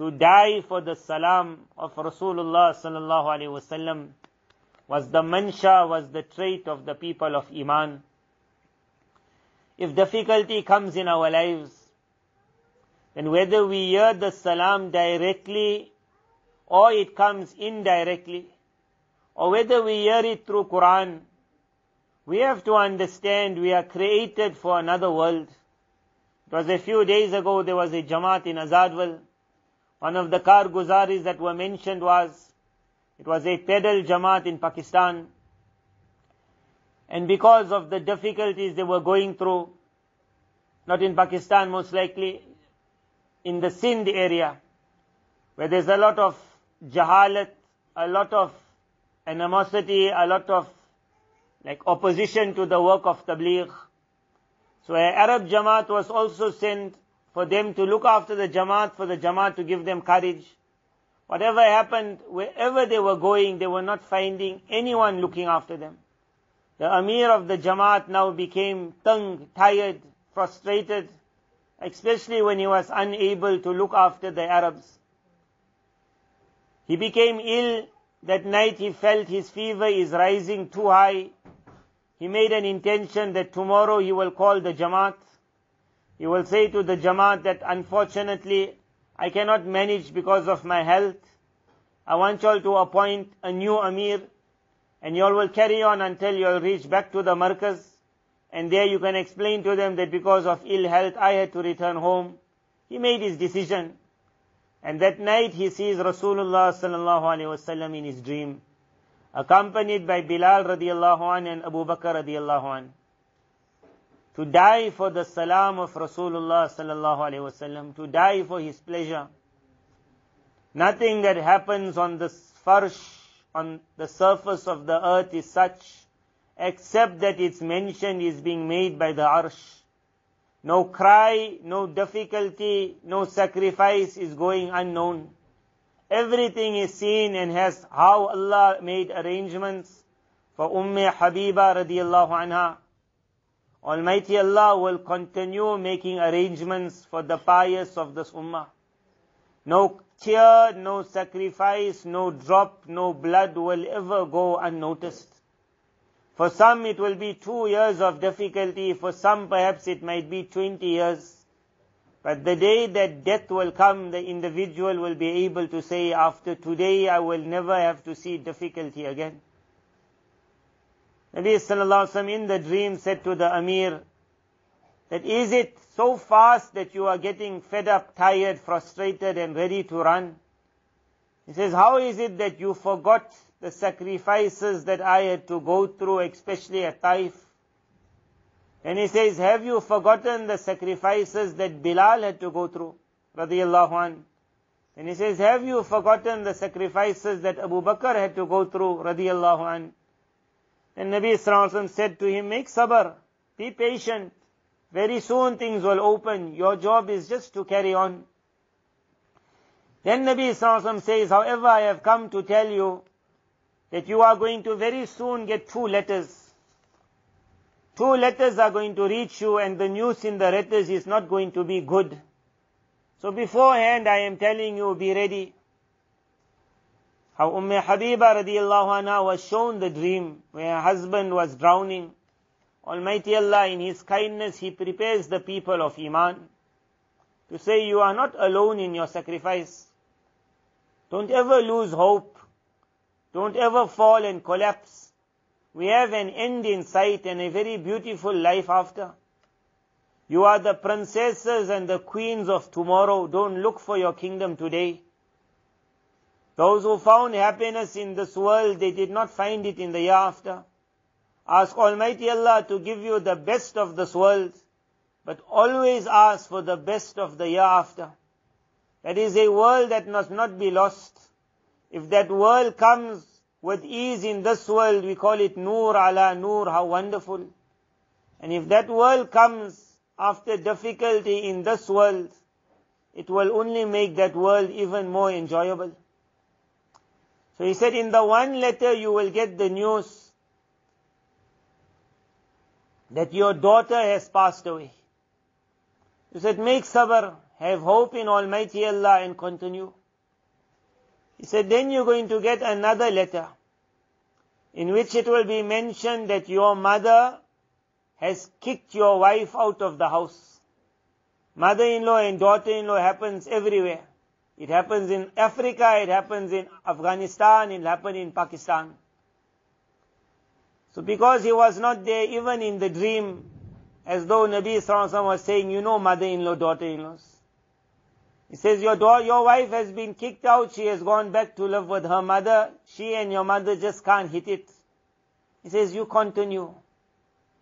to die for the salam of Rasulullah sallallahu alaihi wasallam was the mansha, was the trait of the people of Iman. If difficulty comes in our lives, then whether we hear the salam directly or it comes indirectly, or whether we hear it through Quran, we have to understand we are created for another world. It was a few days ago, there was a Jamaat in Azadwal. One of the Karguzaris that were mentioned it was a pedal Jamaat in Pakistan. And because of the difficulties they were going through, not in Pakistan most likely, in the Sindh area, where there's a lot of jahalat, a lot of animosity, a lot of opposition to the work of tabligh. So an Arab Jamaat was also sent for them to look after the Jamaat, for the Jamaat to give them courage. Whatever happened, wherever they were going, they were not finding anyone looking after them. The Amir of the Jamaat now became tired, frustrated, especially when he was unable to look after the Arabs. He became ill. That night he felt his fever is rising too high. He made an intention that tomorrow he will call the Jamaat. He will say to the Jamaat that unfortunately I cannot manage because of my health. I want you all to appoint a new Amir, and you all will carry on until you all reach back to the Markaz, and there you can explain to them that because of ill health I had to return home. He made his decision. And that night he sees Rasulullah sallallahu alaihi wasallam in his dream, accompanied by Bilal radiallahu an and Abu Bakr radiallahu an, to die for the salam of Rasulullah sallallahu alaihi wasallam, to die for his pleasure. Nothing that happens on the farsh, on the surface of the earth is such, except that its mention is being made by the arsh. No cry, no difficulty, no sacrifice is going unknown. Everything is seen and has how Allah made arrangements for Habiba radiallahu anha. Almighty Allah will continue making arrangements for the pious of this ummah. No tear, no sacrifice, no drop, no blood will ever go unnoticed. For some it will be 2 years of difficulty, for some perhaps it might be 20 years. But the day that death will come, the individual will be able to say, after today I will never have to see difficulty again. Nabi sallallahu alaihi wasallam in the dream said to the Amir, that is it so fast that you are getting fed up, tired, frustrated and ready to run? He says, how is it that you forgot the sacrifices that I had to go through, especially at Taif? And he says, have you forgotten the sacrifices that Bilal had to go through, radiyallahu an? And he says, have you forgotten the sacrifices that Abu Bakr had to go through, radiyallahu an? And Nabi sallallahu alaihi wasallam said to him, make sabr, be patient. Very soon things will open. Your job is just to carry on. Then Nabi sallallahu alaihi wasallam says, however, I have come to tell you that you are going to very soon get 2 letters. 2 letters are going to reach you, and the news in the letters is not going to be good. So beforehand I am telling you, be ready. How Habiba radiallahu anha was shown the dream where her husband was drowning. Almighty Allah in His kindness, He prepares the people of Iman to say, you are not alone in your sacrifice. Don't ever lose hope. Don't ever fall and collapse. We have an end in sight and a very beautiful life after. You are the princesses and the queens of tomorrow. Don't look for your kingdom today. Those who found happiness in this world, they did not find it in the year after. Ask Almighty Allah to give you the best of this world, but always ask for the best of the year after. That is a world that must not be lost. If that world comes with ease in this world, we call it Noor ala Noor, how wonderful. And if that world comes after difficulty in this world, it will only make that world even more enjoyable. So he said, in the one letter you will get the news that your daughter has passed away. He said, make sabr, have hope in Almighty Allah and continue. He said, then you're going to get another letter in which it will be mentioned that your mother has kicked your wife out of the house. Mother-in-law and daughter-in-law happens everywhere. It happens in Africa, it happens in Afghanistan, it happens in Pakistan. So because he was not there even in the dream, as though Nabi Sallallahu Alaihi Wasallam was saying, you know mother-in-law, daughter-in-laws. He says, your wife has been kicked out, she has gone back to live with her mother, she and your mother just can't hit it. He says, you continue.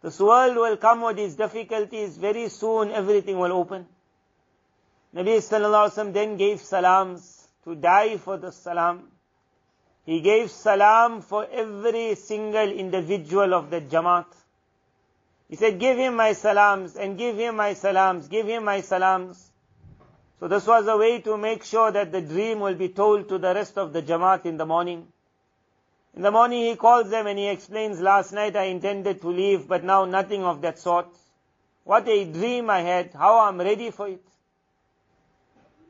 This world will come with its difficulties, very soon everything will open. Nabi Sallallahu Alaihi Wasallam then gave salams to die for the salam. He gave salam for every single individual of the Jamaat. He said, give him my salams and give him my salams, give him my salams. So this was a way to make sure that the dream will be told to the rest of the Jamaat in the morning. In the morning he calls them and he explains, last night I intended to leave, but now nothing of that sort. What a dream I had, how I'm ready for it.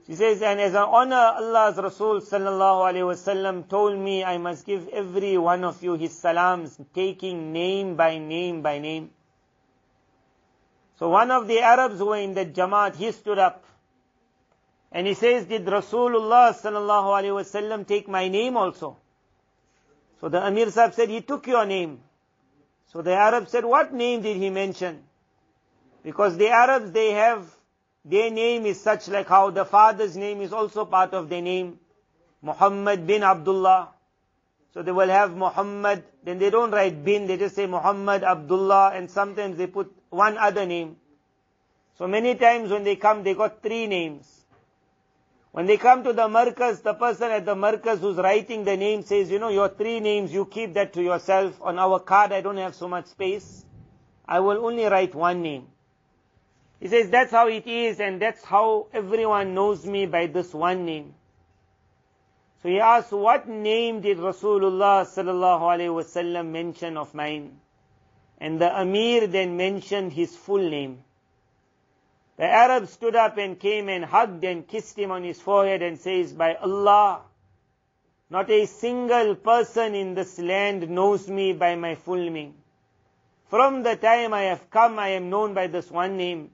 She says, and as an honor, Allah's Rasul sallallahu alaihi wasallam told me I must give every one of you his salams, taking name by name by name. So one of the Arabs who were in the Jamaat, he stood up. And he says, did Rasulullah sallallahu alaihi wasallam take my name also? So the Amir Sahib said, he took your name. So the Arab said, what name did he mention? Because the Arabs, their name is such like how the father's name is also part of their name. Muhammad bin Abdullah. So they will have Muhammad, then they don't write bin, they just say Muhammad, Abdullah, and sometimes they put one other name. So many times when they come, they got 3 names. When they come to the markaz, the person at the markaz who's writing the name says, you know, your 3 names, you keep that to yourself. On our card, I don't have so much space. I will only write 1 name. He says, that's how it is, and that's how everyone knows me, by this 1 name. So he asked, what name did Rasulullah sallallahu alaihi wasallam mention of mine? And the Amir then mentioned his full name. The Arab stood up and came and hugged and kissed him on his forehead and says, by Allah, not a single person in this land knows me by my full name. From the time I have come, I am known by this 1 name.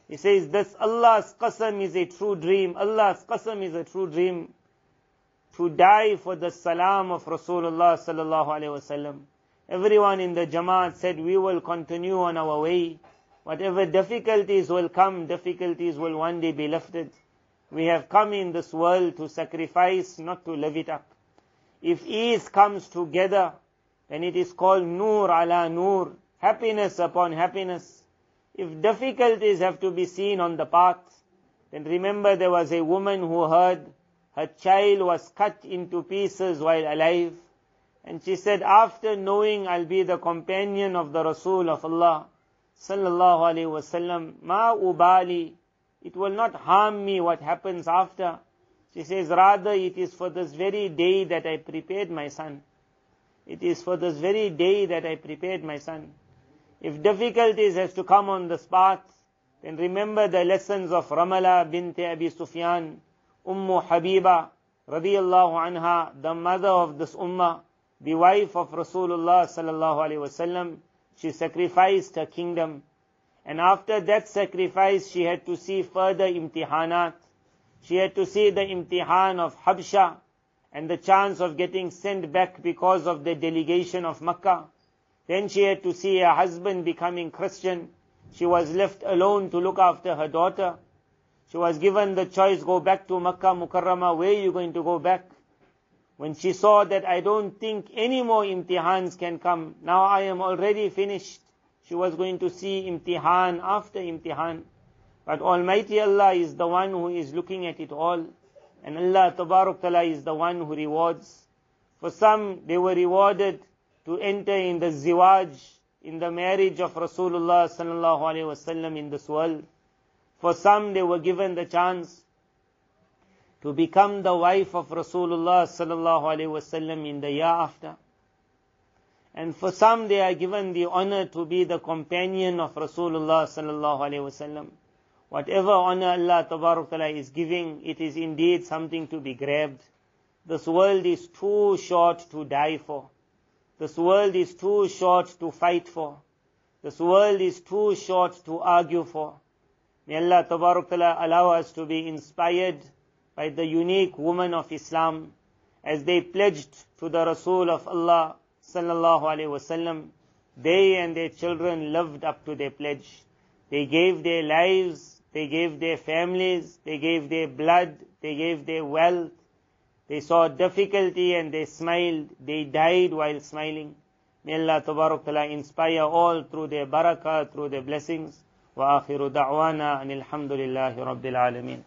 He says, this Allah's qasam is a true dream. Allah's qasam is a true dream. To die for the salam of Rasulullah sallallahu alaihi wasallam. Everyone in the Jamaat said, we will continue on our way. Whatever difficulties will come, difficulties will one day be lifted. We have come in this world to sacrifice, not to live it up. If ease comes together, then it is called nur ala nur, happiness upon happiness. If difficulties have to be seen on the path, then remember there was a woman who heard her child was cut into pieces while alive. And she said, after knowing I'll be the companion of the Rasul of Allah, sallallahu alaihi wasallam, ma ubali, it will not harm me what happens after. She says, rather it is for this very day that I prepared my son. It is for this very day that I prepared my son. If difficulties have to come on this path, then remember the lessons of Ramala bint Abi Sufyan, Habiba, radiyallahu anha, the mother of this ummah, the wife of Rasulullah sallallahu alaihi wasallam. She sacrificed her kingdom. And after that sacrifice, she had to see further imtihanat. She had to see the imtihan of Habsha and the chance of getting sent back because of the delegation of Makkah. Then she had to see her husband becoming Christian. She was left alone to look after her daughter. She was given the choice, go back to Makkah Mukarramah. Where are you going to go back? When she saw that I don't think any more imtihans can come, now I am already finished, she was going to see imtihan after imtihan. But Almighty Allah is the one who is looking at it all. And Allah Tabarak Ta'ala is the one who rewards. For some, they were rewarded to enter in the ziwaj, in the marriage of Rasulullah sallallahu alaihi wasallam in this world. For some, they were given the chance to become the wife of Rasulullah sallallahu alaihi wasallam in the year after. And for some, they are given the honor to be the companion of Rasulullah sallallahu alaihi wasallam. Whatever honor Allah Tabarak Ta'ala is giving, it is indeed something to be grabbed. This world is too short to die for. This world is too short to fight for. This world is too short to argue for. May Allah Tabarak Ta'ala allow us to be inspired by the unique women of Islam as they pledged to the Rasul of Allah Sallallahu Alaihi Wasallam. They and their children lived up to their pledge. They gave their lives, they gave their families, they gave their blood, they gave their wealth. They saw difficulty and they smiled. They died while smiling. May Allah Tabarak Ta'ala inspire all through their barakah, through their blessings. Wa akhiru da'wana anil hamdulillahi rabbil alameen.